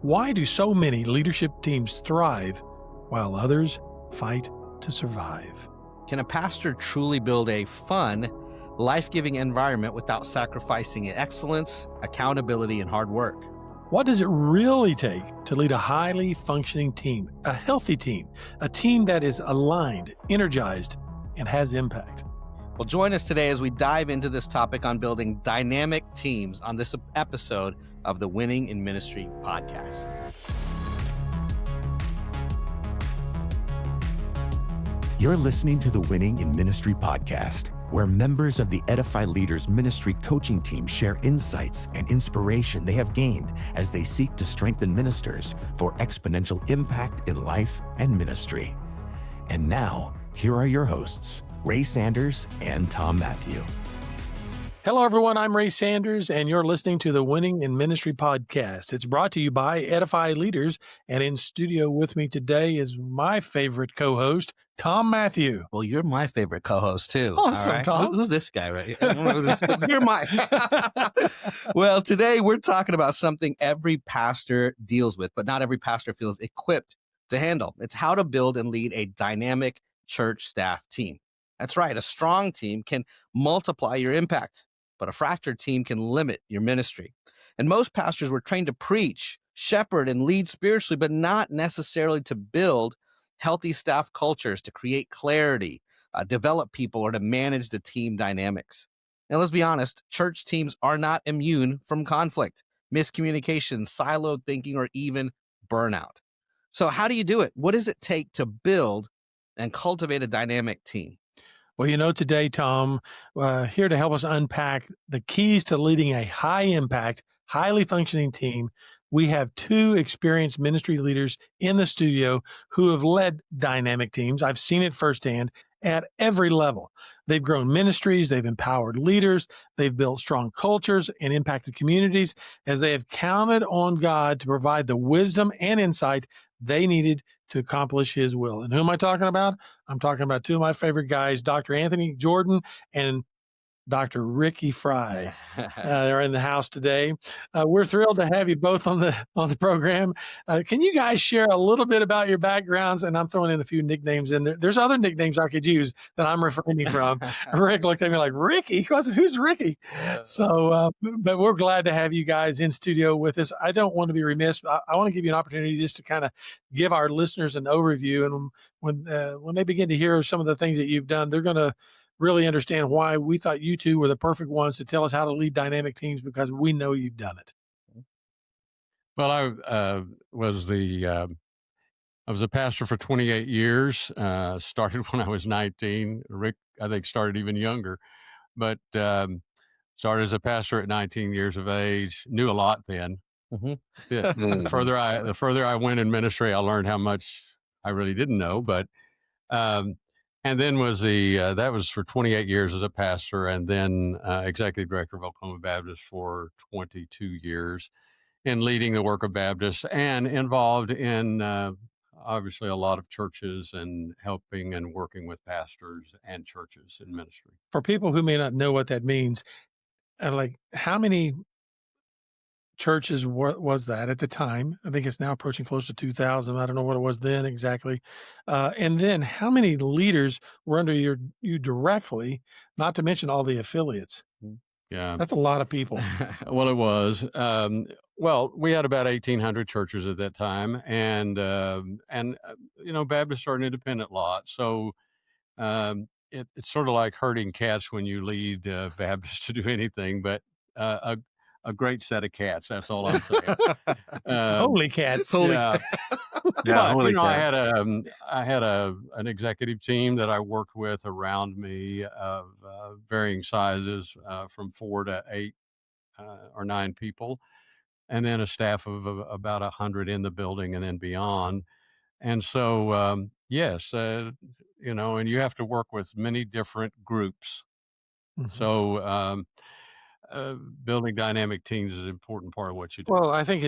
Why do so many leadership teams thrive while others fight to survive? Can a pastor truly build a fun, life-giving environment without sacrificing excellence, accountability, and hard work? What does it really take to lead a highly functioning team, a healthy team, a team that is aligned, energized, and has impact? Well, join us today as we dive into this topic on building dynamic teams on this episode of the Winning in Ministry podcast. You're listening to the Winning in Ministry podcast, where members of the Edify Leaders Ministry coaching team share insights and inspiration they have gained as they seek to strengthen ministers for exponential impact in life and ministry. And now, here are your hosts, Ray Sanders and Tom Mathew. Hello, everyone. I'm Ray Sanders, and you're listening to the Winning in Ministry podcast. It's brought to you by Edify Leaders, and in studio with me today is my favorite co-host, Tom Mathew. Well, you're my favorite co-host too. Awesome, all right? Tom. Who's this guy, right? I don't know who this is. You're my. Well, today we're talking about something every pastor deals with, but not every pastor feels equipped to handle. It's how to build and lead a dynamic church staff team. That's right. A strong team can multiply your impact, but a fractured team can limit your ministry. And most pastors were trained to preach, shepherd, and lead spiritually, but not necessarily to build healthy staff cultures, to create clarity, develop people, or to manage the team dynamics. And let's be honest, church teams are not immune from conflict, miscommunication, siloed thinking, or even burnout. So how do you do it? What does it take to build and cultivate a dynamic team? Well, you know, today, Tom, here to help us unpack the keys to leading a high-impact, highly functioning team, we have two experienced ministry leaders in the studio who have led dynamic teams. I've seen it firsthand at every level. They've grown ministries, they've empowered leaders, they've built strong cultures and impacted communities as they have counted on God to provide the wisdom and insight they needed to accomplish his will. And who am I talking about? I'm talking about two of my favorite guys, Dr. Anthony Jordan and Dr. Ricky Frie. They're in the house today. We're thrilled to have you both on the program. Can you guys share a little bit about your backgrounds? And I'm throwing in a few nicknames in there. There's other nicknames I could use that I'm refraining from. Rick looked at me like, Ricky? Who's Ricky? So, but we're glad to have you guys in studio with us. I don't want to be remiss. I want to give you an opportunity just to kind of give our listeners an overview. And when they begin to hear some of the things that you've done, they're going to really understand why we thought you two were the perfect ones to tell us how to lead dynamic teams, because we know you've done it. Well, I was a pastor for 28 years. Started when I was 19. Rick, I think, started even younger, but started as a pastor at 19 years of age. Knew a lot then. Mm-hmm. The further I went in ministry, I learned how much I really didn't know. But and then that was for 28 years as a pastor, and then executive director of Oklahoma Baptist for 22 years in leading the work of Baptists and involved in obviously a lot of churches and helping and working with pastors and churches in ministry. For people who may not know what that means, like how many churches was that at the time? I think it's now approaching close to 2,000. I don't know what it was then exactly. And then how many leaders were under you directly, not to mention all the affiliates? Yeah. That's a lot of people. Well, it was. Well, we had about 1,800 churches at that time. And Baptists are an independent lot. So it's sort of like herding cats when you lead Baptists to do anything, but a great set of cats. That's all I'm saying. Holy cats. Yeah. Yeah, But, I had an executive team that I worked with around me of varying sizes, from 4 to 8 or 9 people, and then a staff of about 100 in the building and then beyond. And so, yes, and you have to work with many different groups. Mm-hmm. So building dynamic teams is an important part of what you do. Well, I think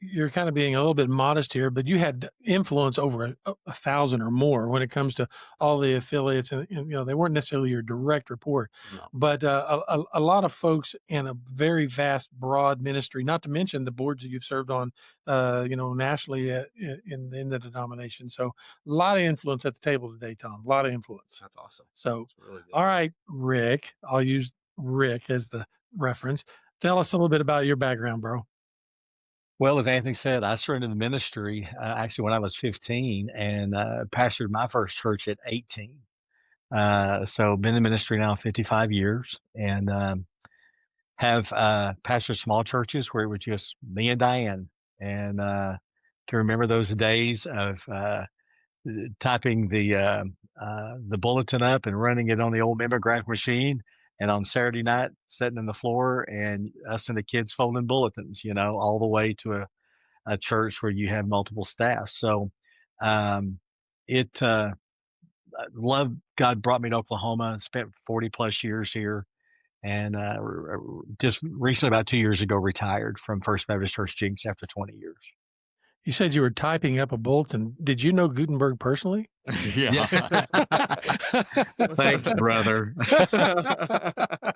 you're kind of being a little bit modest here, but you had influence over 1,000 or more when it comes to all the affiliates, and they weren't necessarily your direct report, No. but a lot of folks in a very vast, broad ministry. Not to mention the boards that you've served on, nationally in the denomination. So a lot of influence at the table today, Tom. A lot of influence. That's awesome. So, That's really good. all right, Rick. I'll use Rick as the reference. Tell us a little bit about your background, bro. Well, as Anthony said, I started in the ministry actually when I was 15 and pastored my first church at 18. So been in ministry now 55 years and have pastored small churches where it was just me and Diane. And can remember those days of typing the bulletin up and running it on the old mimeograph machine. And on Saturday night, sitting on the floor and us and the kids folding bulletins, all the way to a church where you have multiple staff. So love God brought me to Oklahoma, spent 40 plus years here. And just recently, about 2 years ago, retired from First Baptist Church Jinx after 20 years. You said you were typing up a bulletin. Did you know Gutenberg personally? Yeah. Thanks, brother.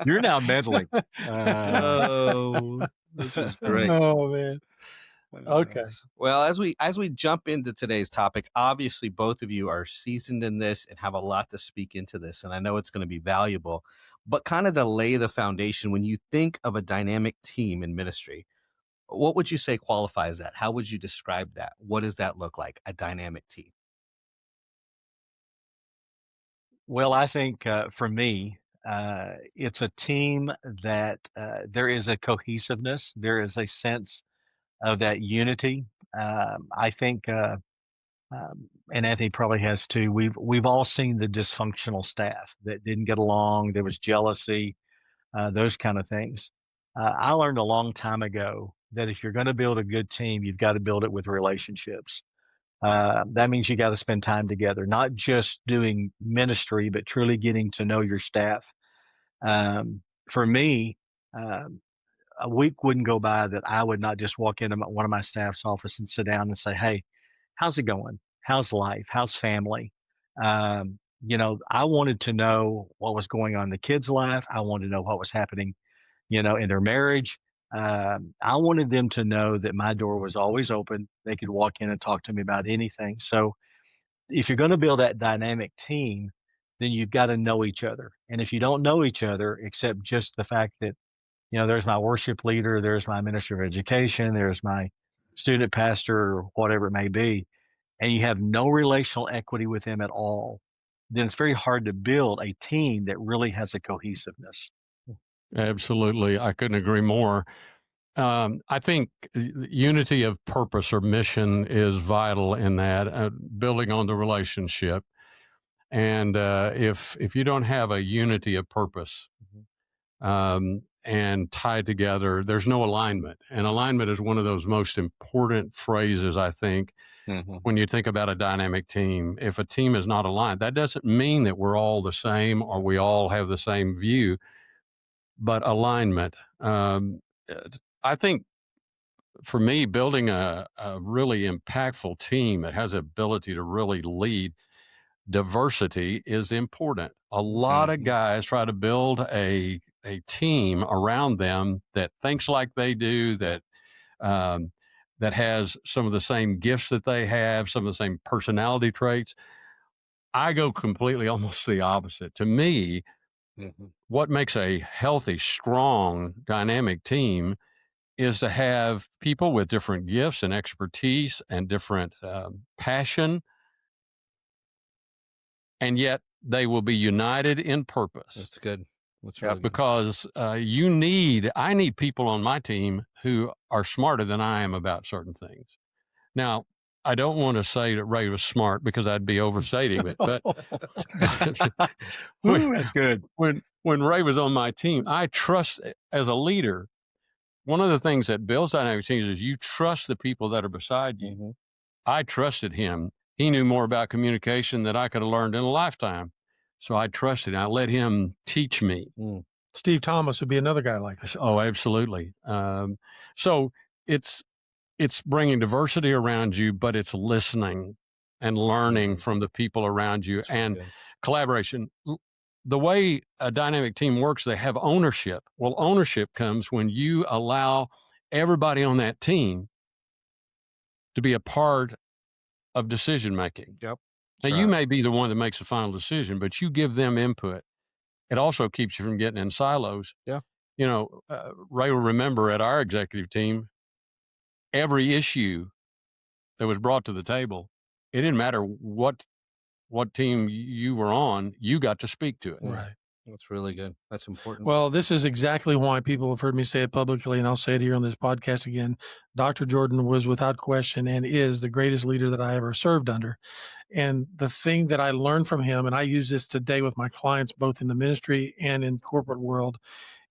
You're now meddling. Oh, this is great. Oh, man. Okay. Well, as we jump into today's topic, obviously both of you are seasoned in this and have a lot to speak into this, and I know it's going to be valuable. But kind of to lay the foundation, when you think of a dynamic team in ministry, what would you say qualifies that? How would you describe that? What does that look like, a dynamic team? Well, I think for me, it's a team that there is a cohesiveness. There is a sense of that unity. I think, and Anthony probably has too. We've all seen the dysfunctional staff that didn't get along. There was jealousy, those kind of things. I learned a long time ago that if you're going to build a good team, you've got to build it with relationships. That means you got to spend time together, not just doing ministry, but truly getting to know your staff. For me, a week wouldn't go by that I would not just walk into one of my staff's office and sit down and say, "Hey, how's it going? How's life? How's family?" I wanted to know what was going on in the kids' life. I wanted to know what was happening, in their marriage. I wanted them to know that my door was always open. They could walk in and talk to me about anything. So if you're going to build that dynamic team, then you've got to know each other. And if you don't know each other, except just the fact that, there's my worship leader, there's my minister of education, there's my student pastor, or whatever it may be, and you have no relational equity with them at all, then it's very hard to build a team that really has a cohesiveness. Absolutely. I couldn't agree more. I think unity of purpose or mission is vital in that, building on the relationship. And if you don't have a unity of purpose and tied together, there's no alignment. And alignment is one of those most important phrases, I think, when you think about a dynamic team. If a team is not aligned, that doesn't mean that we're all the same or we all have the same view, but alignment. I think for me, building a really impactful team that has the ability to really lead, diversity is important. A lot of guys try to build a team around them that thinks like they do, that has some of the same gifts that they have, some of the same personality traits. I go completely almost the opposite. To me, what makes a healthy, strong, dynamic team is to have people with different gifts and expertise and different passion, and yet they will be united in purpose. That's good. That's really good. Because I need people on my team who are smarter than I am about certain things. Now, I don't want to say that Ray was smart because I'd be overstating it, but That's good. When Ray was on my team, I trust as a leader. One of the things that builds dynamic teams is you trust the people that are beside you. I trusted him. He knew more about communication than I could have learned in a lifetime. So I trusted him. I let him teach me. Steve Thomas would be another guy like that. Oh, absolutely. So it's bringing diversity around you, but it's listening and learning from the people around you. That's really And good. collaboration. The way a dynamic team works, they have ownership. Well, ownership comes when you allow everybody on that team to be a part of decision making. Yep. Now, That's you right. may be the one that makes the final decision, but you give them input. It also keeps you from getting in silos. Yeah. You know, Ray will remember at our executive team, every issue that was brought to the table, it didn't matter what team you were on, you got to speak to it. Right. That's really good. That's important. Well, this is exactly why people have heard me say it publicly, and I'll say it here on this podcast again. Dr. Jordan was without question and is the greatest leader that I ever served under. And the thing that I learned from him, and I use this today with my clients, both in the ministry and in corporate world,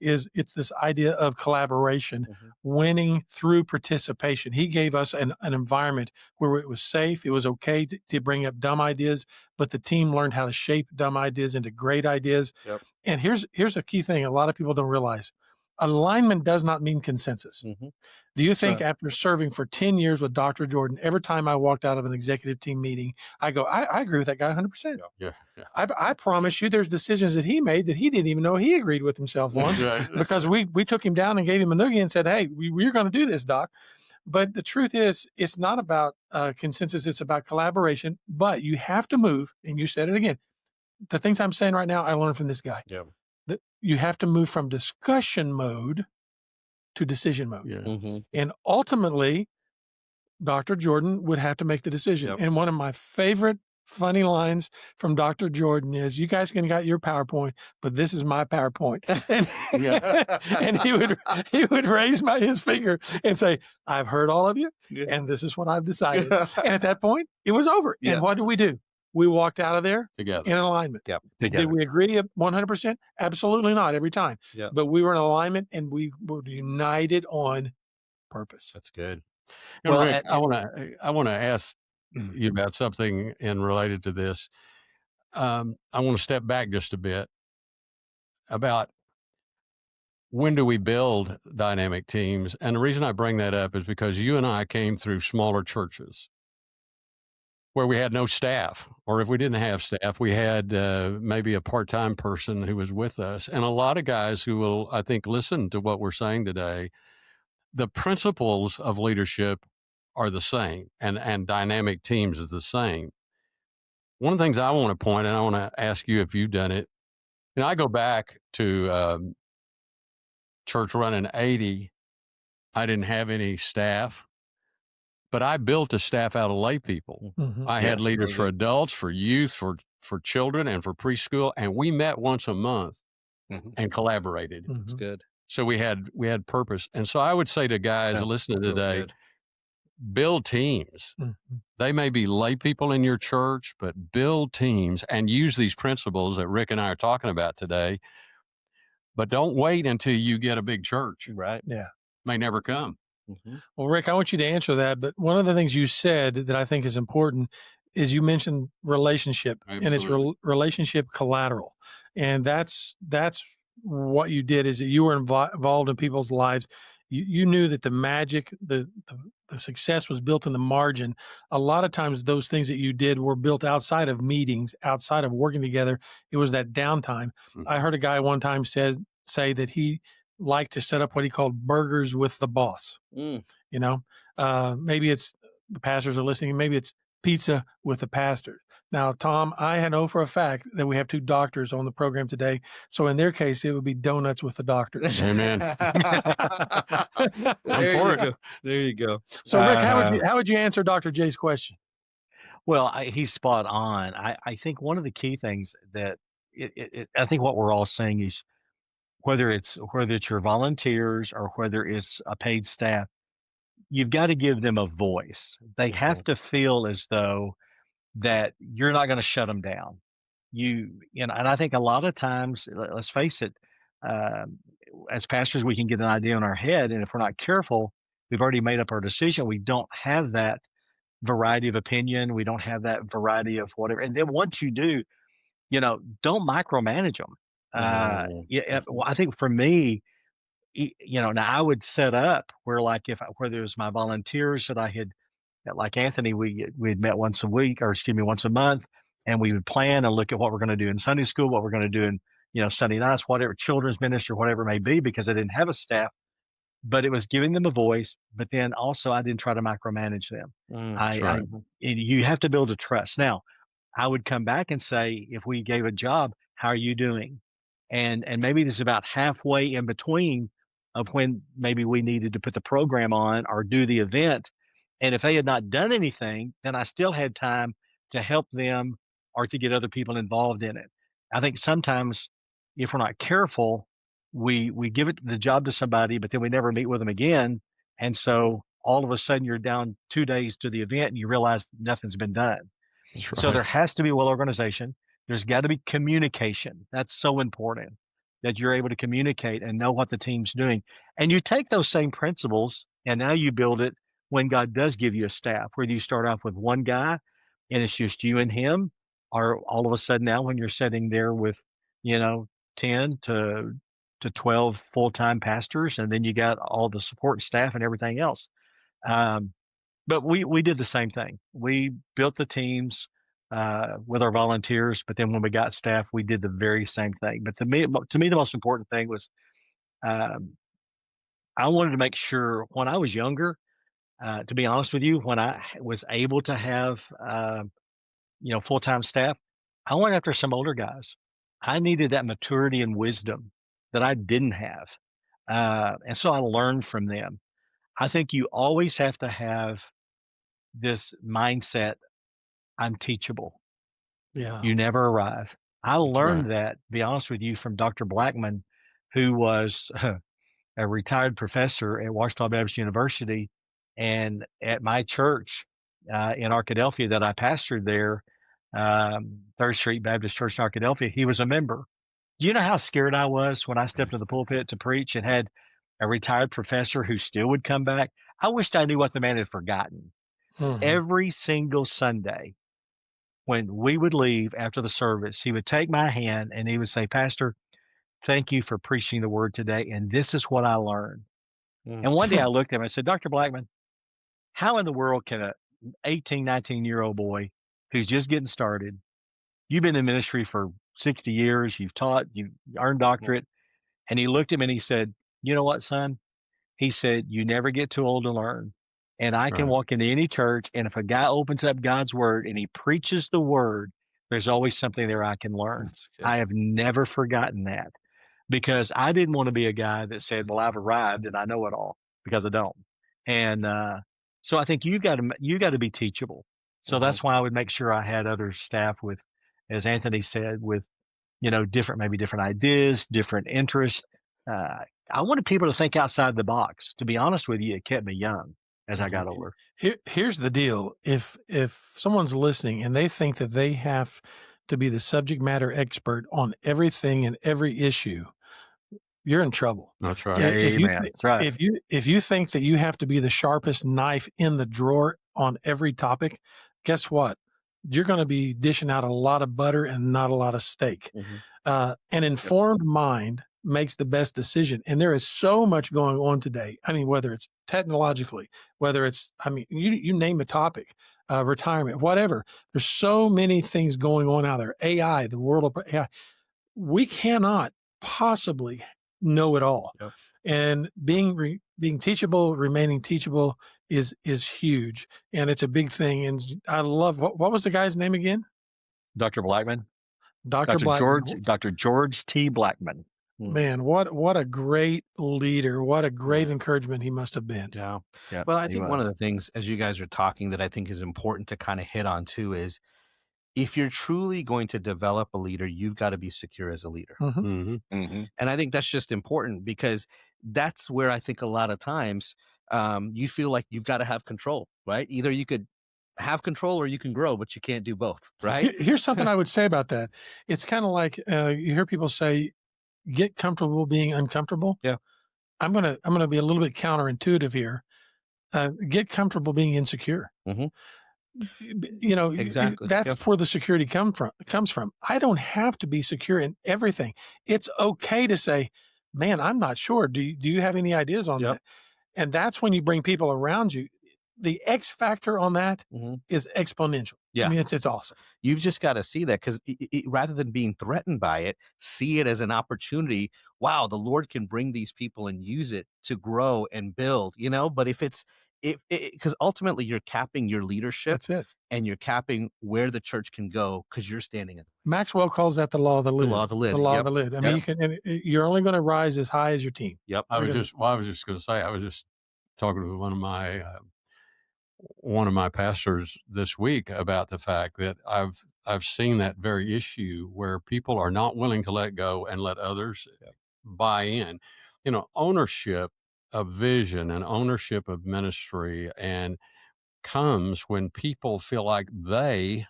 is it's this idea of collaboration, winning through participation. He gave us an environment where it was safe. It was okay to bring up dumb ideas, but the team learned how to shape dumb ideas into great ideas. Yep. And here's a key thing a lot of people don't realize. Alignment does not mean consensus. Do you think after serving for 10 years with Dr. Jordan, every time I walked out of an executive team meeting, I go, I agree with that guy 100%. Yeah. I promise you there's decisions that he made that he didn't even know he agreed with himself on because we took him down and gave him a noogie and said, hey, we're going to do this, Doc. But the truth is, it's not about consensus. It's about collaboration. But you have to move, and you said it again. The things I'm saying right now, I learned from this guy. Yeah. That you have to move from discussion mode to decision mode. Yeah. And ultimately, Dr. Jordan would have to make the decision. Yep. And one of my favorite funny lines from Dr. Jordan is, you guys can got your PowerPoint, but this is my PowerPoint. And, and he would raise his finger and say, I've heard all of you, and this is what I've decided. And at that point, it was over. Yeah. And what did we do? We walked out of there Together. in alignment. Yep. Did we agree 100%? Absolutely not every time. Yep. But we were in alignment and we were united on purpose. That's good. Well, Rick, I want to ask you about something in related to this. I want to step back just a bit about when do we build dynamic teams? And the reason I bring that up is because you and I came through smaller churches where we had no staff, or if we didn't have staff, we had maybe a part-time person who was with us. And a lot of guys who will, I think, listen to what we're saying today, the principles of leadership are the same, and dynamic teams is the same. One of the things I want to point, and I want to ask you if you've done it, and I go back to church running 80. I didn't have any staff, but I built a staff out of lay people. I had leaders for adults, for youth, for children, and for preschool, and we met once a month and collaborated. That's good. So we had purpose. And so I would say to guys listening today, build teams. They may be lay people in your church, but build teams and use these principles that Rick and I are talking about today. But don't wait until you get a big church. Right. Yeah. May never come. Well, Rick, I want you to answer that. But one of the things you said that I think is important is you mentioned relationship. Absolutely. And it's relationship collateral. And that's what you did, is that you were involved in people's lives. You knew that the magic, the success was built in the margin. A lot of times those things that you did were built outside of meetings, outside of working together. It was that downtime. I heard a guy one time say that he liked to set up what he called burgers with the boss. You know, maybe it's the pastors are listening. Maybe it's pizza with the pastor. Now, Tom, I know for a fact that we have two doctors on the program today. So in their case, it would be donuts with the doctors. Amen. There you go. So Rick, how would you answer Dr. J's question? Well, he's spot on. I think one of the key things that I think what we're all saying is whether it's your volunteers or whether it's a paid staff, you've got to give them a voice. They have to feel as though that you're not going to shut them down. And I think a lot of times, let's face it, as pastors, we can get an idea in our head, and if we're not careful, we've already made up our decision. We don't have that variety of opinion. We don't have that variety of whatever. And then once you do, don't micromanage them. Well, I think for me, now I would set up where, like, whether it was my volunteers that I had, like Anthony, we'd met once a week, or excuse me, once a month, and we would plan and look at what we're going to do in Sunday school, what we're going to do in, Sunday nights, whatever, children's ministry, whatever it may be, because I didn't have a staff, but it was giving them a voice. But then also I didn't try to micromanage them. That's right. You have to build a trust. Now, I would come back and say, if we gave a job, how are you doing? And maybe this is about halfway in between of when maybe we needed to put the program on or do the event. And if they had not done anything, then I still had time to help them or to get other people involved in it. I think sometimes if we're not careful, we give the job to somebody, but then we never meet with them again. And so all of a sudden you're down 2 days to the event and you realize nothing's been done. That's right. So there has to be well organization. There's got to be communication. That's so important, that you're able to communicate and know what the team's doing. And you take those same principles and now you build it when God does give you a staff, whether you start off with one guy and it's just you and him, or all of a sudden now when you're sitting there with, 10 to 12 full-time pastors, and then you got all the support staff and everything else. But we did the same thing. We built the teams with our volunteers, but then when we got staff, we did the very same thing. But to me, the most important thing was I wanted to make sure when I was younger, to be honest with you, when I was able to have full-time staff, I went after some older guys. I needed that maturity and wisdom that I didn't have, and so I learned from them. I think you always have to have this mindset, I'm teachable. Yeah. You never arrive. I learned that, to be honest with you, from Dr. Blackman, who was a retired professor at Washington Baptist University, and at my church in Arkadelphia that I pastored there, 3rd Street Baptist Church in Arkadelphia, he was a member. Do you know how scared I was when I stepped to the pulpit to preach and had a retired professor who still would come back? I wished I knew what the man had forgotten. Mhm. Every single Sunday, when we would leave after the service, he would take my hand and he would say, Pastor, thank you for preaching the word today. And this is what I learned. And one day I looked at him and I said, Dr. Blackman, how in the world can a 18, 19-year-old boy who's just getting started, you've been in ministry for 60 years, you've taught, you've earned doctorate. And he looked at me and he said, you know what, son? He said, you never get too old to learn. And I can walk into any church, and if a guy opens up God's word and he preaches the word, there's always something there I can learn. I have never forgotten that, because I didn't want to be a guy that said, well, I've arrived and I know it all, because I don't. And so I think you got to be teachable. So that's why I would make sure I had other staff with, as Anthony said, with different ideas, different interests. I wanted people to think outside the box. To be honest with you, it kept me young as I got older. Here's the deal. If someone's listening and they think that they have to be the subject matter expert on everything and every issue, you're in trouble. That's right. That's right. If you think that you have to be the sharpest knife in the drawer on every topic, guess what? You're going to be dishing out a lot of butter and not a lot of steak. An informed mind makes the best decision. And there is so much going on today. I mean, whether it's technologically, whether it's, you name a topic, retirement, whatever. There's so many things going on out there. AI, the world of AI. We cannot possibly know it all. Yep. And being teachable, remaining teachable is huge. And it's a big thing. And I love, what was the guy's name again? Dr. Blackman. Dr. Blackman. Dr. George T. Blackman. Man, what a great leader. What a great encouragement he must have been. Yeah. Yeah, Well, I think one of the things, as you guys are talking, that I think is important to kind of hit on too is, if you're truly going to develop a leader, you've got to be secure as a leader. Mm-hmm. And I think that's just important, because that's where I think a lot of times you feel like you've got to have control, right? Either you could have control or you can grow, but you can't do both, right? Here's something I would say about that. It's kind of like you hear people say, get comfortable being uncomfortable. Yeah. I'm gonna be a little bit counterintuitive here. Get comfortable being insecure. You know, Exactly. that's Yep. where the security comes from. I don't have to be secure in everything. It's okay to say, man, I'm not sure. Do you have any ideas on Yep. that? And that's when you bring people around you. The X factor on that Mhm. is exponential. Yeah. I mean, it's awesome. You've just got to see that because rather than being threatened by it, see it as an opportunity. Wow, the Lord can bring these people and use it to grow and build, But if because ultimately you're capping your leadership That's it. and you're capping where the church can go because you're standing in Maxwell calls that the law of the lid. law of the lid. The law Yep. of the lid. I mean, you're only going to rise as high as your team. Yep. I was just going to say, I was just talking to one of my pastors this week about the fact that I've seen that very issue where people are not willing to let go and let others buy in. Ownership of vision and ownership of ministry and comes when people feel like they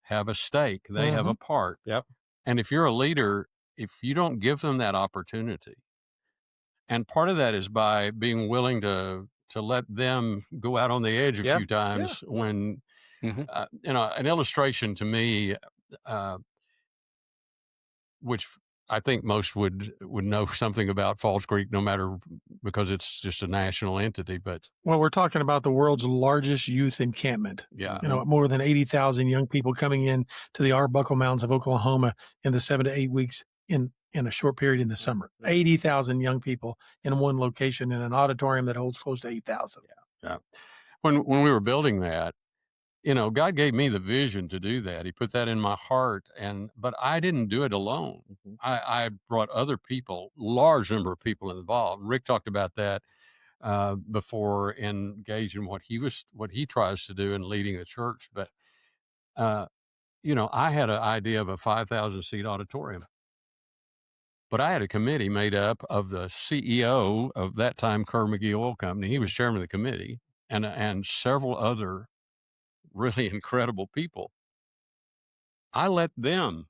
have a stake, they have a part. Yep. And if you're a leader, if you don't give them that opportunity, and part of that is by being willing to let them go out on the edge a Yeah. few times when Mhm. an illustration to me, which I think most would know something about Falls Creek, no matter because it's just a national entity. But Well, we're talking about the world's largest youth encampment. yeah, More than 80,000 young people coming in to the Arbuckle Mountains of Oklahoma in the 7 to 8 weeks in a short period in the summer. 80,000 young people in one location in an auditorium that holds close to 8,000. yeah. When we were building that, God gave me the vision to do that. He put that in my heart, but I didn't do it alone. I brought other people, large number of people involved. Rick talked about that before engaging what he tries to do in leading the church. But I had an idea of a 5,000 seat auditorium, but I had a committee made up of the CEO of that time, Kerr McGee Oil Company. He was chairman of the committee, and several other really incredible people. I let them.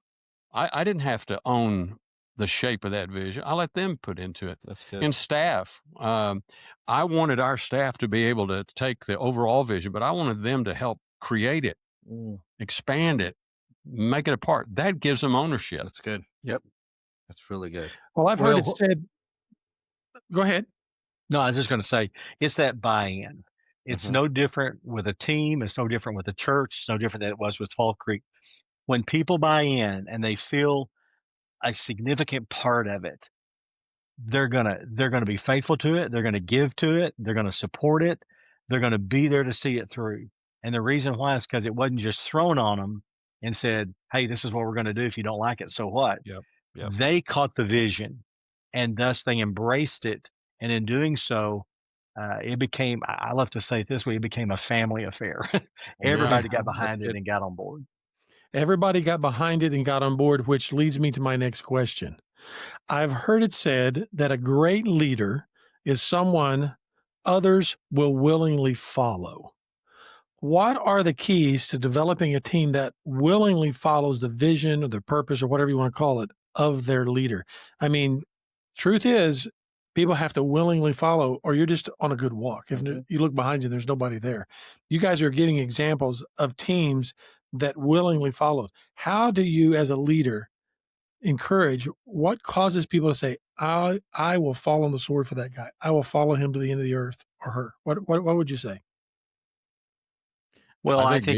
I didn't have to own the shape of that vision. I let them put into it. That's good. And staff, I wanted our staff to be able to take the overall vision, but I wanted them to help create it, expand it, make it a part. That gives them ownership. That's good. Yep. That's really good. Well, I've heard Well, it said, go ahead. No, I was just going to say it's that buy-in. It's Mhm. no different with a team. It's no different with a church. It's no different than it was with Fall Creek. When people buy in and they feel a significant part of it, they're gonna be faithful to it. They're gonna give to it. They're gonna support it. They're gonna be there to see it through. And the reason why is because it wasn't just thrown on them and said, "Hey, this is what we're gonna do. If you don't like it, so what?" Yep. Yep. They caught the vision, and thus they embraced it. And in doing so, it became, I love to say it this way, it became a family affair. Everybody got behind it and got on board. Everybody got behind it and got on board, which leads me to my next question. I've heard it said that a great leader is someone others will willingly follow. What are the keys to developing a team that willingly follows the vision or the purpose or whatever you want to call it of their leader? I mean, truth is, people have to willingly follow, or you're just on a good walk. If you look behind you, there's nobody there. You guys are getting examples of teams that willingly followed. How do you, as a leader, encourage what causes people to say, I will fall on the sword for that guy. I will follow him to the end of the earth or her. What would you say? Well, I I think think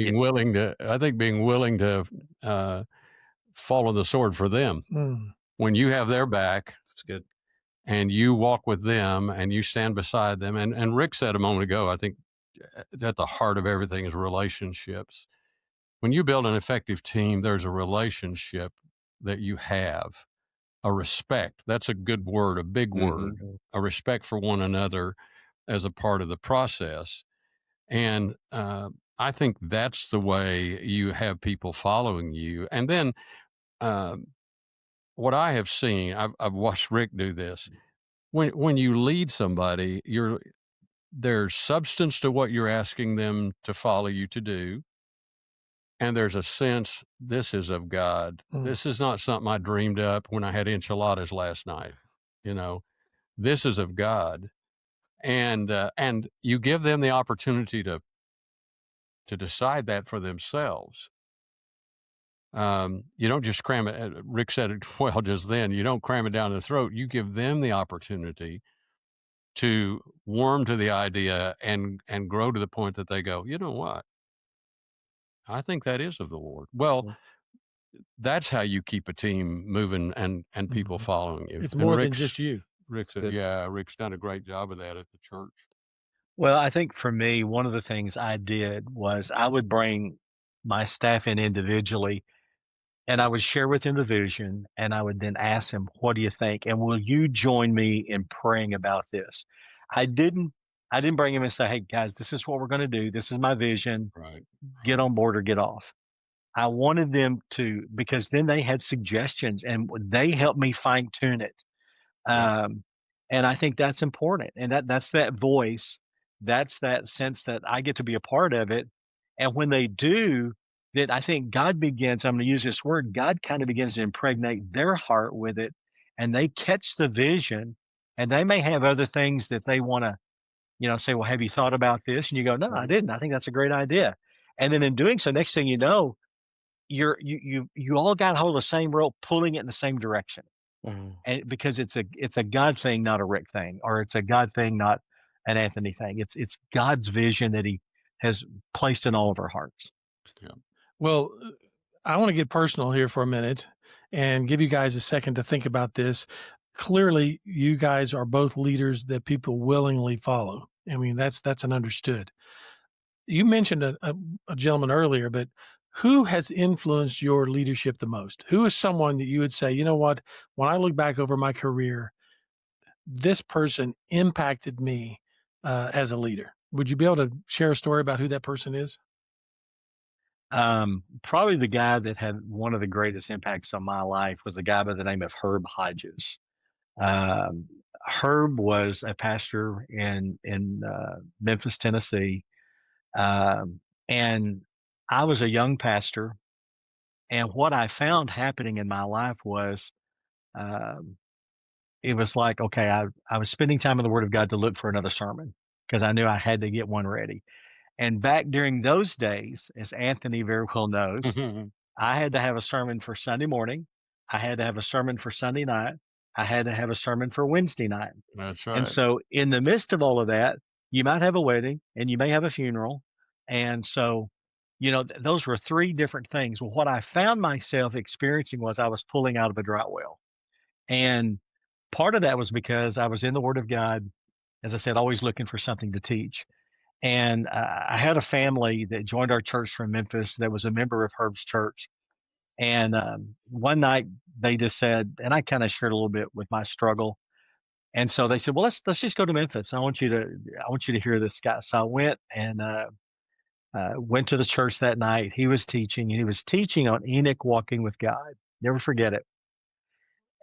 being willing to fall on the sword for them. When you have their back, That's good. and you walk with them and you stand beside them. And Rick said a moment ago, I think at the heart of everything is relationships. When you build an effective team, there's a relationship that you have, a respect. That's a good word, a big word, a respect for one another as a part of the process. And I think that's the way you have people following you. And then what I have seen, I've watched Rick do this. When you lead somebody, there's substance to what you're asking them to follow you to do. And there's a sense this is of God. This is not something I dreamed up when I had enchiladas last night. This is of God. And you give them the opportunity to to decide that for themselves. You don't just cram it. Rick said it well just then. You don't cram it down their throat. You give them the opportunity to warm to the idea and grow to the point that they go, you know what? I think that is of the Lord. Well, that's how you keep a team moving and people following you. It's And more than just you. Rick said, yeah, Rick's done a great job of that at the church. Well, I think for me, one of the things I did was I would bring my staff in individually and I would share with them the vision and I would then ask them, what do you think? And will you join me in praying about this? I didn't bring them and say, hey guys, this is what we're going to do. This is my vision. Right. Get on board or get off. I wanted them to, because then they had suggestions and they helped me fine tune it. And I think that's important. And that's that voice. That's that sense that I get to be a part of it. And when they do, then I think God begins, I'm going to use this word, God kind of begins to impregnate their heart with it. And they catch the vision. And they may have other things that they want to, say, well, have you thought about this? And you go, no, I didn't. I think that's a great idea. And then in doing so, next thing you know, you all got hold of the same rope, pulling it in the same direction. And because it's a God thing, not a Rick thing, or it's a God thing, not an Anthony thing. It's God's vision that He has placed in all of our hearts. Yeah. Well, I want to get personal here for a minute and give you guys a second to think about this. Clearly, you guys are both leaders that people willingly follow. I mean, that's an understood. You mentioned a gentleman earlier, but who has influenced your leadership the most? Who is someone that you would say, you know what, when I look back over my career, this person impacted me as a leader? Would you be able to share a story about who that person is? Probably the guy that had one of the greatest impacts on my life was a guy by the name of Herb Hodges. Herb was a pastor in Memphis, Tennessee. And I was a young pastor. And what I found happening in my life was, it was like, okay, I was spending time in the Word of God to look for another sermon because I knew I had to get one ready. And back during those days, as Anthony very well knows, I had to have a sermon for Sunday morning. I had to have a sermon for Sunday night. I had to have a sermon for Wednesday night. That's right. And so in the midst of all of that, you might have a wedding and you may have a funeral. And so, those were three different things. Well, what I found myself experiencing was I was pulling out of a dry well. And part of that was because I was in the Word of God, as I said, always looking for something to teach. And I had a family that joined our church from Memphis that was a member of Herb's church. And one night they just said, and I kind of shared a little bit with my struggle. And so they said, well, let's just go to Memphis. I want you to hear this guy. So I went and went to the church that night. He was teaching, and he was teaching on Enoch walking with God. Never forget it.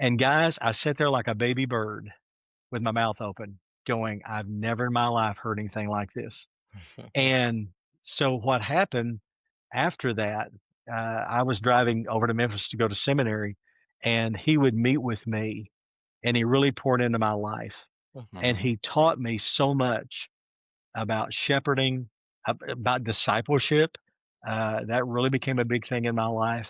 And guys, I sat there like a baby bird with my mouth open going, I've never in my life heard anything like this. And so what happened after that, I was driving over to Memphis to go to seminary, and he would meet with me, and he really poured into my life. And he taught me so much about shepherding, about discipleship. That really became a big thing in my life.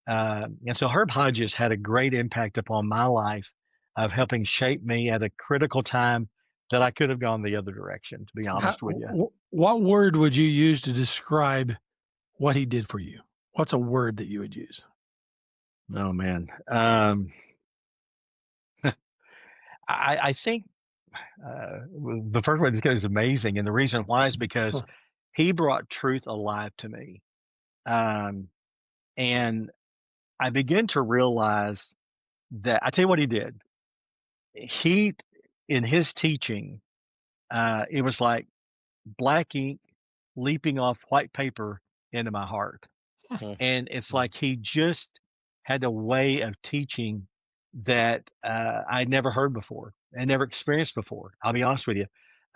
And so Herb Hodges had a great impact upon my life of helping shape me at a critical time that I could have gone the other direction, to be honest with you. What word would you use to describe what he did for you? What's a word that you would use? Oh, man. I think the first one is amazing. And the reason why is because he brought truth alive to me. And I began to realize that, I tell you what he did. He, in his teaching, it was like black ink leaping off white paper into my heart. And it's like he just had a way of teaching that I'd never heard before and never experienced before. I'll be honest with you.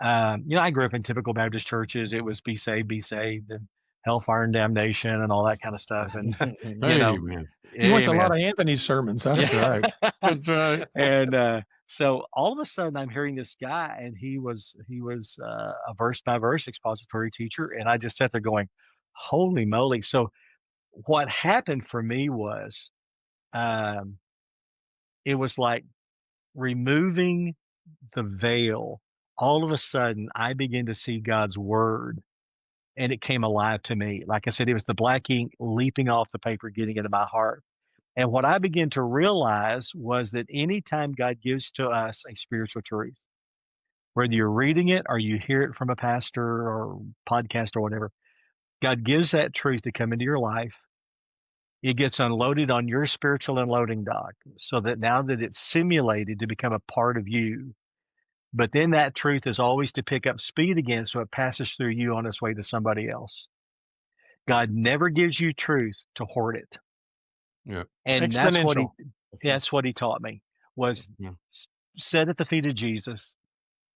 I grew up in typical Baptist churches. It was be saved, and hellfire and damnation and all that kind of stuff. And, you went to a lot of Anthony's sermons, huh? That's right. That's right. And so all of a sudden I'm hearing this guy, and he was a verse by verse expository teacher. And I just sat there going, holy moly. So what happened for me was, um, it was like removing the veil. All of a sudden, I began to see God's word and it came alive to me. Like I said, it was the black ink leaping off the paper, getting into my heart. And what I began to realize was that anytime God gives to us a spiritual truth, whether you're reading it or you hear it from a pastor or podcast or whatever, God gives that truth to come into your life. It gets unloaded on your spiritual unloading dock so that now that it's simulated to become a part of you, but then that truth is always to pick up speed again so it passes through you on its way to somebody else. God never gives you truth to hoard it. Yeah. And that's what Exponential. he taught me was Yeah. sit at the feet of Jesus.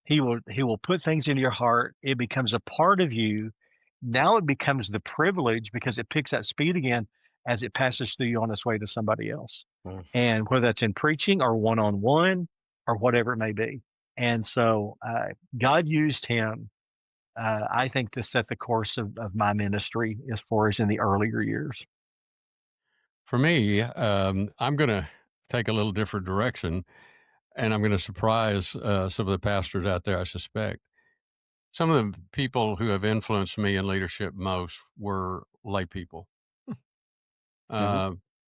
He will put things into your heart. It becomes a part of you. Now it becomes the privilege because it picks up speed again as it passes through you on its way to somebody else. Mm. And whether that's in preaching or one-on-one or whatever it may be. And so God used him, I think, to set the course of my ministry as far as in the earlier years. For me, I'm going to take a little different direction, and I'm going to surprise some of the pastors out there, I suspect. Some of the people who have influenced me in leadership most were lay people.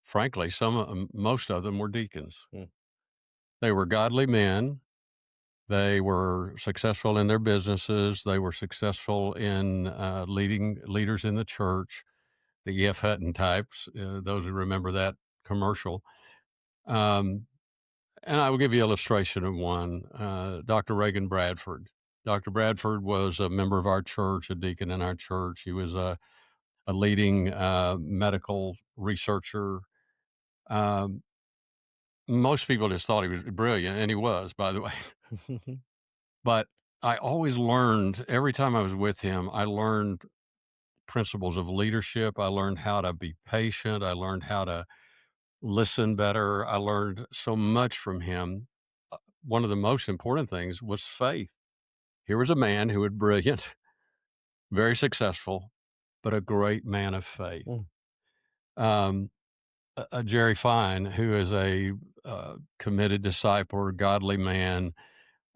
Frankly, most of them were deacons. Mm. They were godly men. They were successful in their businesses. They were successful in leading leaders in the church, the E.F. Hutton types, those who remember that commercial. And I will give you an illustration of one. Dr. Reagan Bradford. Dr. Bradford was a member of our church, a deacon in our church. He was a leading medical researcher. Most people just thought he was brilliant, and he was, by the way. But I always learned, every time I was with him, I learned principles of leadership. I learned how to be patient. I learned how to listen better. I learned so much from him. One of the most important things was faith. Here was a man who was brilliant, very successful, but a great man of faith. Um, Jerry Fine, who is a committed disciple, godly man.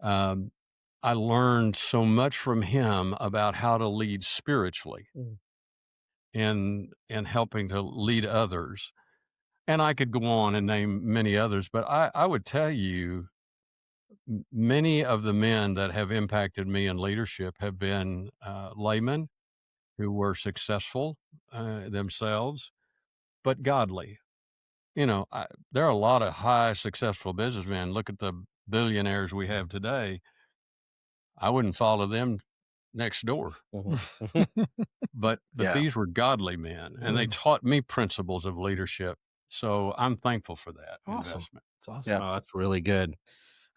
I learned so much from him about how to lead spiritually and helping to lead others. And I could go on and name many others, but I would tell you many of the men that have impacted me in leadership have been laymen who were successful themselves, but godly. You know, there are a lot of high successful businessmen. Look at the billionaires we have today. I wouldn't follow them next door. But Yeah. these were godly men, and they taught me principles of leadership. So I'm thankful for that investment. It's awesome. Yeah. Oh, that's really good.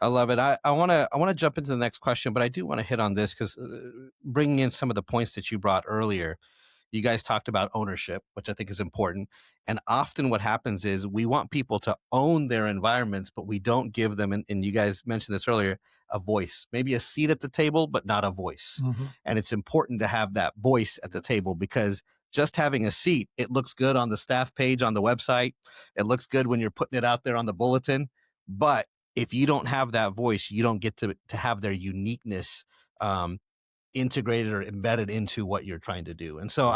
I love it. I want to jump into the next question, but I do want to hit on this because bringing in some of the points that you brought earlier, you guys talked about ownership, which I think is important. And often what happens is we want people to own their environments, but we don't give them, and you guys mentioned this earlier, a voice, maybe a seat at the table, but not a voice. And it's important to have that voice at the table because just having a seat, it looks good on the staff page on the website. It looks good when you're putting it out there on the bulletin. But if you don't have that voice, you don't get to have their uniqueness integrated or embedded into what you're trying to do. And so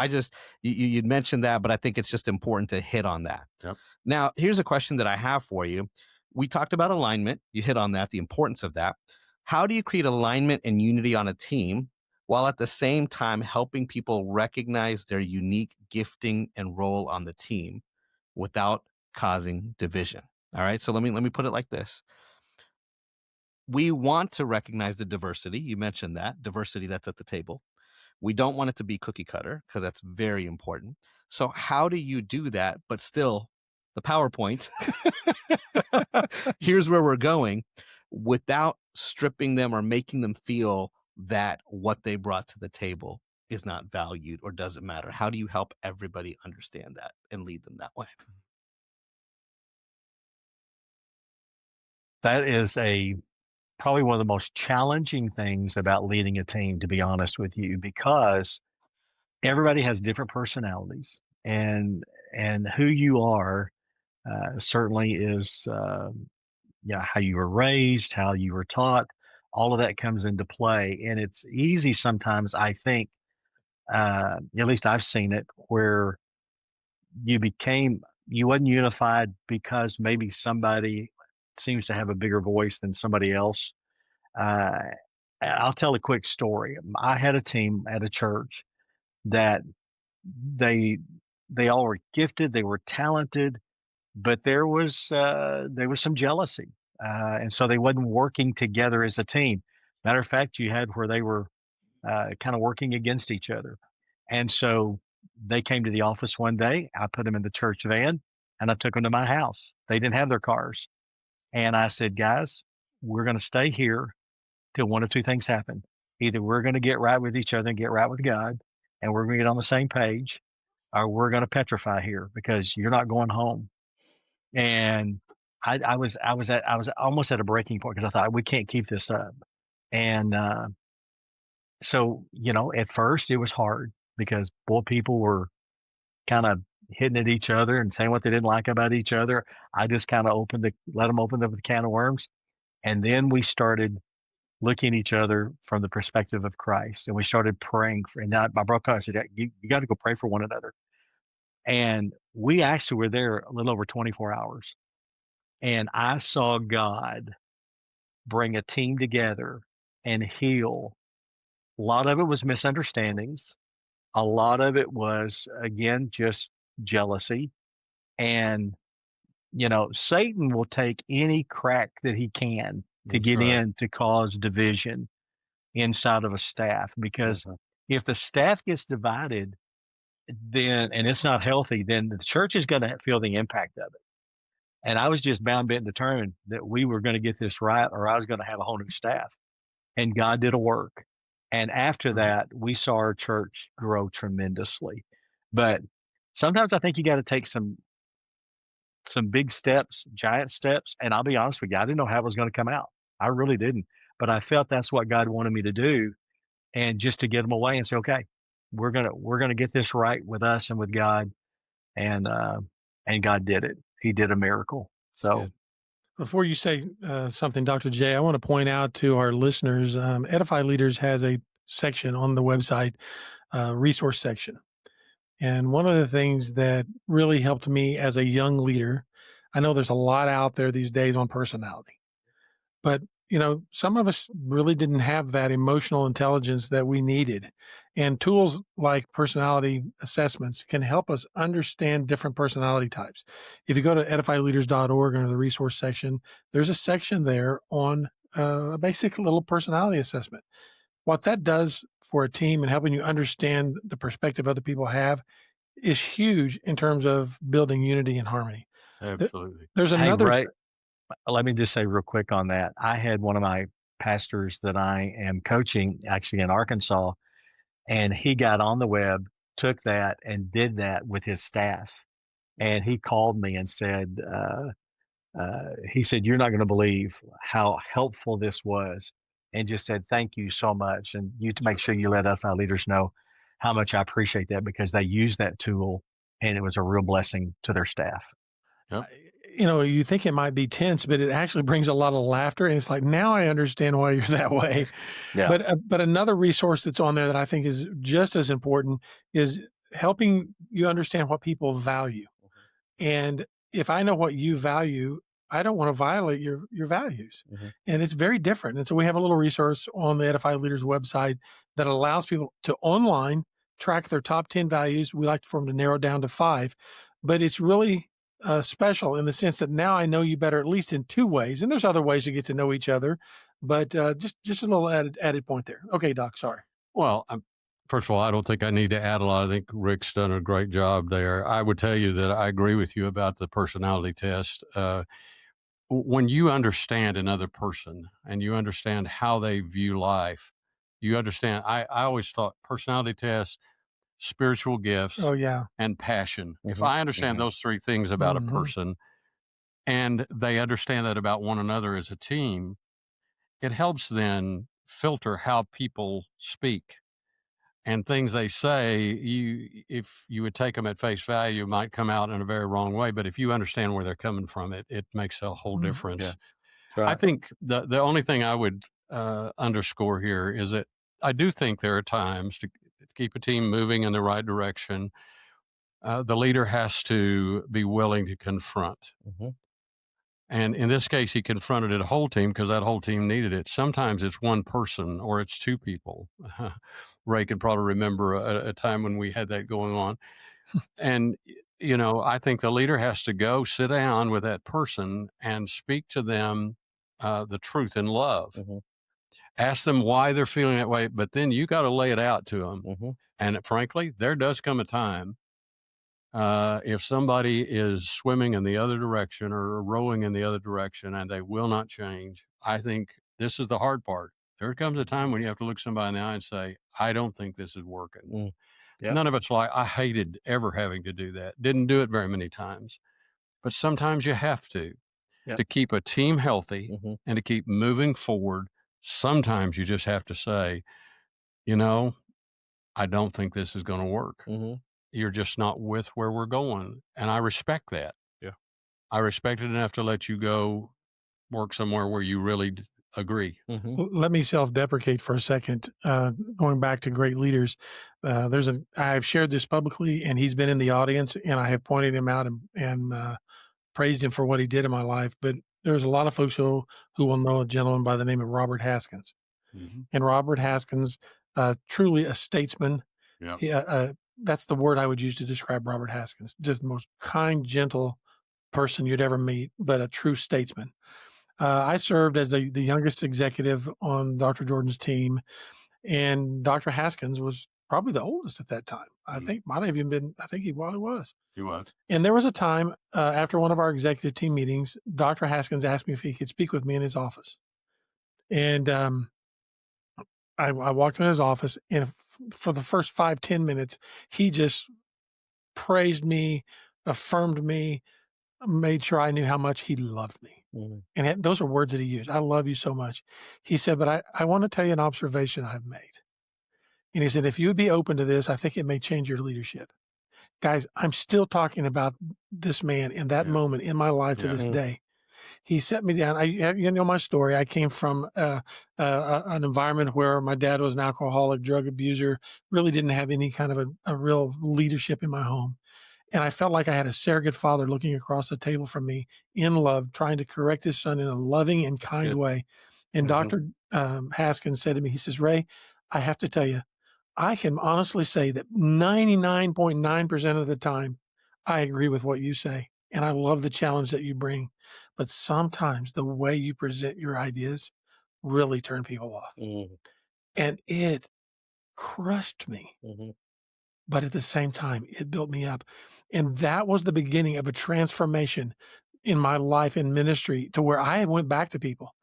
you'd mentioned that, but I think it's just important to hit on that. Yep. Now, here's a question that I have for you. We talked about alignment. You hit on that, the importance of that. How do you create alignment and unity on a team while at the same time helping people recognize their unique gifting and role on the team without causing division? All right. So let me put it like this. We want to recognize the diversity. You mentioned that diversity that's at the table. We don't want it to be cookie cutter because that's very important. So how do you do that? But still the PowerPoint, here's where we're going without stripping them or making them feel that what they brought to the table is not valued or doesn't matter. How do you help everybody understand that and lead them that way? That is probably one of the most challenging things about leading a team, to be honest with you, because everybody has different personalities, and who you are certainly is how you were raised, how you were taught. All of that comes into play, and it's easy sometimes. I think, at least I've seen it, where you wasn't unified because maybe somebody seems to have a bigger voice than somebody else. Uh, I'll tell a quick story. I had a team at a church that they they all were gifted, they were talented, but there was some jealousy, and so they wasn't working together as a team. Matter of fact, you had where they were kind of working against each other, and so they came to the office one day. I put them in the church van, and I took them to my house. They didn't have their cars, and I said, "Guys, we're going to stay here till one of two things happen. Either we're going to get right with each other and get right with God, and we're going to get on the same page, or we're going to petrify here because you're not going home." And I was almost at a breaking point because I thought we can't keep this up. And so at first it was hard because boy, people were kind of hitting at each other and saying what they didn't like about each other. I just kind of let them open the can of worms, and then we started looking at each other from the perspective of Christ, and we started praying for. And I broke out. I said, "You got to go pray for one another." And we actually were there a little over 24 hours, and I saw God bring a team together and heal. A lot of it was misunderstandings. A lot of it was, again, just jealousy. And, Satan will take any crack that he can to That's get right. in to cause division inside of a staff. Because Mhm. if the staff gets divided, and it's not healthy, then the church is going to feel the impact of it. And I was just bound, bent, and determined that we were going to get this right, or I was going to have a whole new staff. And God did a work. And after Mhm. that, we saw our church grow tremendously. But sometimes I think you got to take some big steps, giant steps. And I'll be honest with you, I didn't know how it was going to come out. I really didn't. But I felt that's what God wanted me to do, and just to get them away and say, okay, we're gonna get this right with us and with God, and God did it. He did a miracle. That's So good. Before you say something, Dr. J, I want to point out to our listeners, Edify Leaders has a section on the website, resource section. And one of the things that really helped me as a young leader, I know there's a lot out there these days on personality, but some of us really didn't have that emotional intelligence that we needed. And tools like personality assessments can help us understand different personality types. If you go to edifyleaders.org under the resource section, there's a section there on a basic little personality assessment. What that does for a team and helping you understand the perspective other people have is huge in terms of building unity and harmony. Absolutely. There's hey, another, Ray, let me just say real quick on that. I had one of my pastors that I am coaching actually in Arkansas, and he got on the web, took that, and did that with his staff. And he called me and said, he said, "You're not going to believe how helpful this was," and just said, "Thank you so much." And you to make sure you let us, our leaders, know how much I appreciate that, because they used that tool and it was a real blessing to their staff. Yep. you think it might be tense, but it actually brings a lot of laughter. And it's like, now I understand why you're that way. Yeah. But another resource that's on there that I think is just as important is helping you understand what people value. And if I know what you value, I don't want to violate your values. Mhm. And it's very different. And so we have a little resource on the Edify Leaders website that allows people to online track their top 10 values. We like for them to narrow down to 5, but it's really special in the sense that now I know you better, at least in 2 ways. And there's other ways to get to know each other, but just a little added point there. Okay, Doc, sorry. Well, first of all, I don't think I need to add a lot. I think Rick's done a great job there. I would tell you that I agree with you about the personality test. When you understand another person and you understand how they view life, you understand. I always thought personality tests, spiritual gifts, Oh, yeah. and passion. If Mhm. I understand Mhm. those 3 things about a Mhm. person and they understand that about one another as a team, it helps then filter how people speak. and things they say, if you would take them at face value, might come out in a very wrong way. But if you understand where they're coming from, it makes a whole difference. Yeah. I Right. think the only thing I would underscore here is that I do think there are times to keep a team moving in the right direction. The leader has to be willing to confront. Mm-hmm. And in this case, he confronted a whole team because that whole team needed it. Sometimes it's one person or it's two people. Ray could probably remember a time when we had that going on. And, I think the leader has to go sit down with that person and speak to them the truth in love. Mm-hmm. Ask them why they're feeling that way, but then you got to lay it out to them. Mm-hmm. And frankly, there does come a time if somebody is swimming in the other direction or rowing in the other direction and they will not change, I think this is the hard part. There comes a time when you have to look somebody in the eye and say, I don't think this is working. Mm. Yep. None of it's like, I hated ever having to do that. Didn't do it very many times. But sometimes you have to Yep. keep a team healthy Mm-hmm. and to keep moving forward. Sometimes you just have to say, I don't think this is going to work. Mm-hmm. You're just not with where we're going. And I respect that. Yeah. I respect it enough to let you go work somewhere where you really agree. Mm-hmm. Let me self-deprecate for a second. Going back to great leaders, I've shared this publicly, and he's been in the audience, and I have pointed him out and praised him for what he did in my life. But there's a lot of folks who will know a gentleman by the name of Robert Haskins. Mm-hmm. And Robert Haskins, truly a statesman. Yeah. He, that's the word I would use to describe Robert Haskins. Just the most kind, gentle person you'd ever meet, but a true statesman. I served as the youngest executive on Dr. Jordan's team, and Dr. Haskins was probably the oldest at that time. I think might have even been. I think he probably was. He was. And there was a time after one of our executive team meetings, Dr. Haskins asked me if he could speak with me in his office, and I walked in his office, and for the first 5-10 minutes, he just praised me, affirmed me, made sure I knew how much he loved me. Mm-hmm. And those are words that he used. I love you so much. He said, but I want to tell you an observation I've made. And he said, if you would be open to this, I think it may change your leadership. Guys, I'm still talking about this man in that moment in my life to this day. He set me down. You know my story. I came from an environment where my dad was an alcoholic, drug abuser, really didn't have any kind of a real leadership in my home. And I felt like I had a surrogate father looking across the table from me in love, trying to correct his son in a loving and kind way. And Dr. Haskins said to me, he says, Ray, I have to tell you, I can honestly say that 99.9% of the time, I agree with what you say. And I love the challenge that you bring. But sometimes the way you present your ideas really turn people off. Mm-hmm. And it crushed me. Mm-hmm. But at the same time, it built me up. And that was the beginning of a transformation in my life in ministry to where I went back to people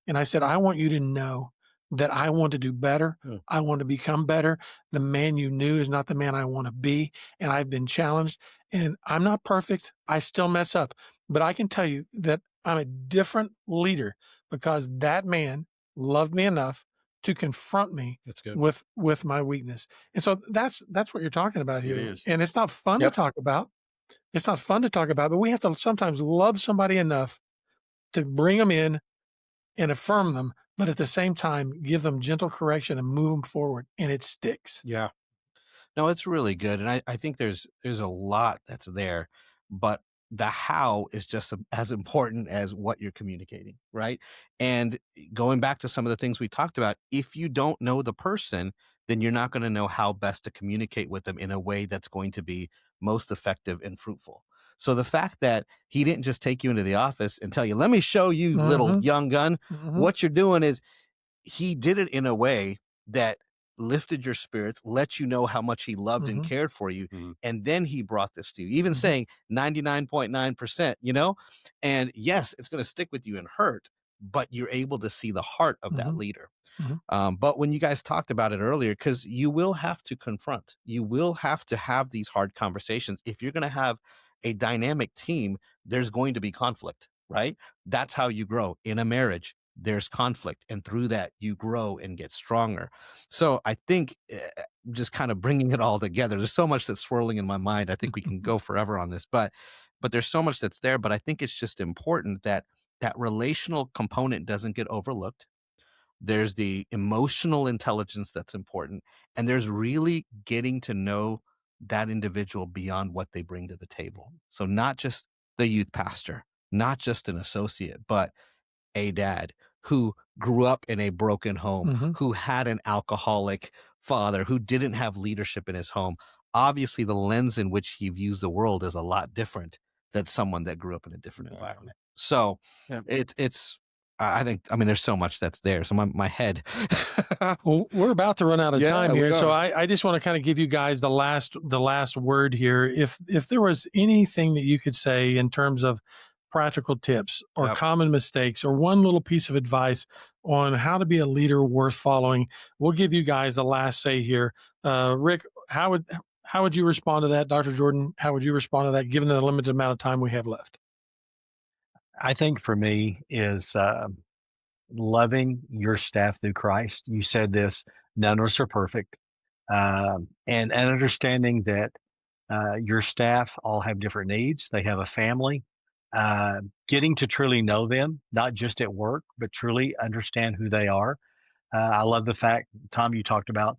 and I said, I want you to know that I want to do better. I want to become better. The man you knew is not the man I want to be. And I've been challenged, and I'm not perfect. I still mess up, but I can tell you that I'm a different leader because that man loved me enough to confront me with my weakness. And so that's what you're talking about here. It is. And it's not fun to talk about. It's not fun to talk about, but we have to sometimes love somebody enough to bring them in and affirm them, but at the same time, give them gentle correction and move them forward, and it sticks. Yeah. No, it's really good. And I think there's a lot that's there, but the how is just as important as what you're communicating, right? And going back to some of the things we talked about, if you don't know the person, then you're not going to know how best to communicate with them in a way that's going to be most effective and fruitful. So the fact that he didn't just take you into the office and tell you, let me show you, little young gun, what you're doing is he did it in a way that lifted your spirits, let you know how much he loved and cared for you. And then he brought this to you, even saying 99.9%, and yes, it's going to stick with you and hurt, but you're able to see the heart of that leader. But when you guys talked about it earlier, because you will have to confront, you will have to have these hard conversations. If you're going to have a dynamic team, there's going to be conflict, right? That's how you grow in a marriage. there's conflict, and through that you grow and get stronger. So I think just kind of bringing it all together, there's so much that's swirling in my mind. I think we can go forever on this, but there's so much that's there. But I think it's just important that that relational component doesn't get overlooked. There's the emotional intelligence that's important, and there's really getting to know that individual beyond what they bring to the table. So not just the youth pastor, not just an associate, but a dad who grew up in a broken home, Mhm. who had an alcoholic father, who didn't have leadership in his home. Obviously, the lens in which he views the world is a lot different than someone that grew up in a different environment. So Yeah. it's I think, I mean, there's so much that's there. So my head. Well, we're about to run out of Yeah, time we here, so are. I just want to kind of give you guys the last word here. If there was anything that you could say in terms of practical tips or Yep. common mistakes or one little piece of advice on how to be a leader worth following, we'll give you guys the last say here. Rick, how would you respond to that? Dr. Jordan, how would you respond to that given the limited amount of time we have left? I think for me is loving your staff through Christ. You said this, none of us are perfect. And understanding that your staff all have different needs. They have a family. Getting to truly know them, not just at work, but truly understand who they are. I love the fact, Tom, you talked about,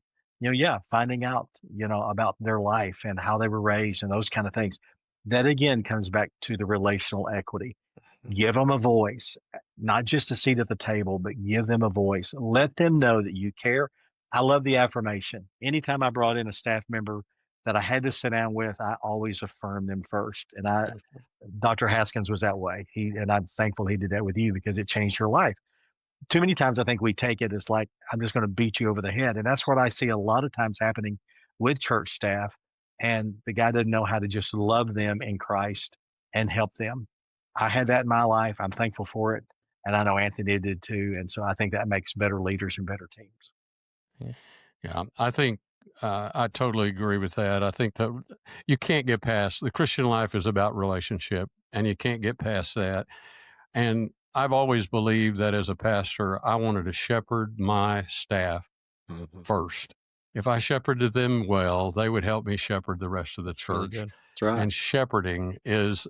finding out, about their life and how they were raised and those kind of things. That again comes back to the relational equity. Give them a voice, not just a seat at the table, but give them a voice. Let them know that you care. I love the affirmation. Anytime I brought in a staff member that I had to sit down with, I always affirm them first. And Dr. Haskins was that way. And I'm thankful he did that with you because it changed your life. Too many times I think we take it as like, I'm just going to beat you over the head. And that's what I see a lot of times happening with church staff. And the guy doesn't know how to just love them in Christ and help them. I had that in my life. I'm thankful for it. And I know Anthony did too. And so I think that makes better leaders and better teams. Yeah, I think I totally agree with that. I think that you can't get past the Christian life is about relationship, and you can't get past that. And I've always believed that as a pastor, I wanted to shepherd my staff first. If I shepherded them well, they would help me shepherd the rest of the church. Really good. That's right. And shepherding is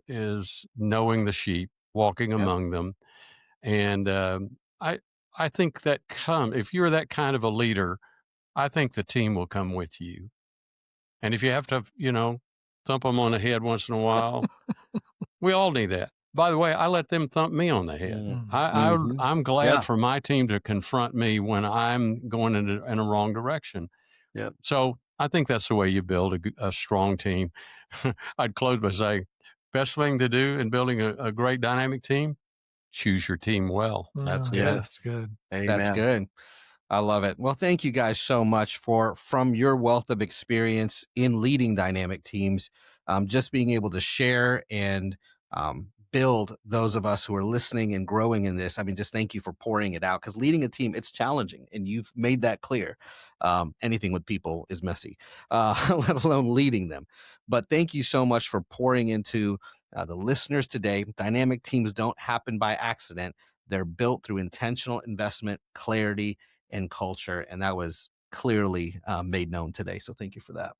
knowing the sheep, walking among them. And I think that if you're that kind of a leader, I think the team will come with you. And if you have to, thump them on the head once in a while, we all need that. By the way, I let them thump me on the head. I'm glad for my team to confront me when I'm going in a wrong direction. Yep. So I think that's the way you build a strong team. I'd close by saying, best thing to do in building a great dynamic team, choose your team well. That's Oh, good. That's good. Amen. That's good. I love it. Well, thank you guys so much from your wealth of experience in leading dynamic teams, just being able to share and build those of us who are listening and growing in this. I mean, just thank you for pouring it out, because leading a team, it's challenging, and you've made that clear. Anything with people is messy, let alone leading them. But thank you so much for pouring into the listeners today. Dynamic teams don't happen by accident. They're built through intentional investment, clarity, and culture. And that was clearly made known today. So thank you for that.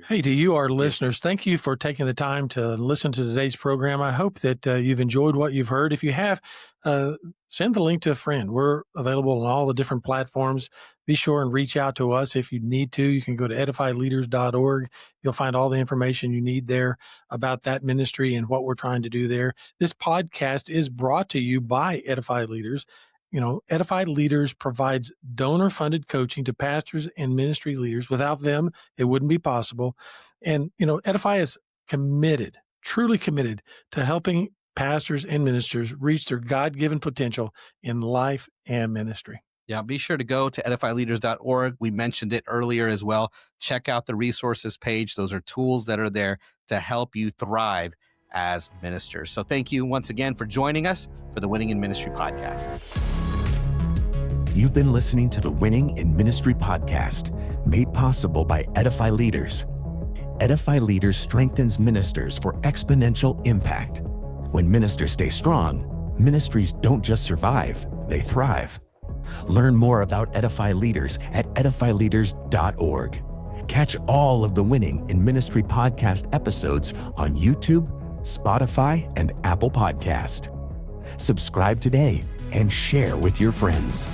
Hey, to you, our listeners, thank you for taking the time to listen to today's program. I hope that you've enjoyed what you've heard. If you have, send the link to a friend. We're available on all the different platforms. Be sure and reach out to us if you need to. You can go to edifyleaders.org. You'll find all the information you need there about that ministry and what we're trying to do there. This podcast is brought to you by Edify Leaders. Edify Leaders provides donor-funded coaching to pastors and ministry leaders. Without them, it wouldn't be possible. And, Edify is committed, truly committed to helping pastors and ministers reach their God-given potential in life and ministry. Yeah, be sure to go to edifyleaders.org. We mentioned it earlier as well. Check out the resources page. Those are tools that are there to help you thrive as ministers. So thank you once again for joining us for the Winning in Ministry podcast. You've been listening to the Winning in Ministry podcast, made possible by Edify Leaders. Edify Leaders strengthens ministers for exponential impact. When ministers stay strong, ministries don't just survive, they thrive. Learn more about Edify Leaders at edifyleaders.org. Catch all of the Winning in Ministry podcast episodes on YouTube, Spotify, and Apple Podcast. Subscribe today and share with your friends.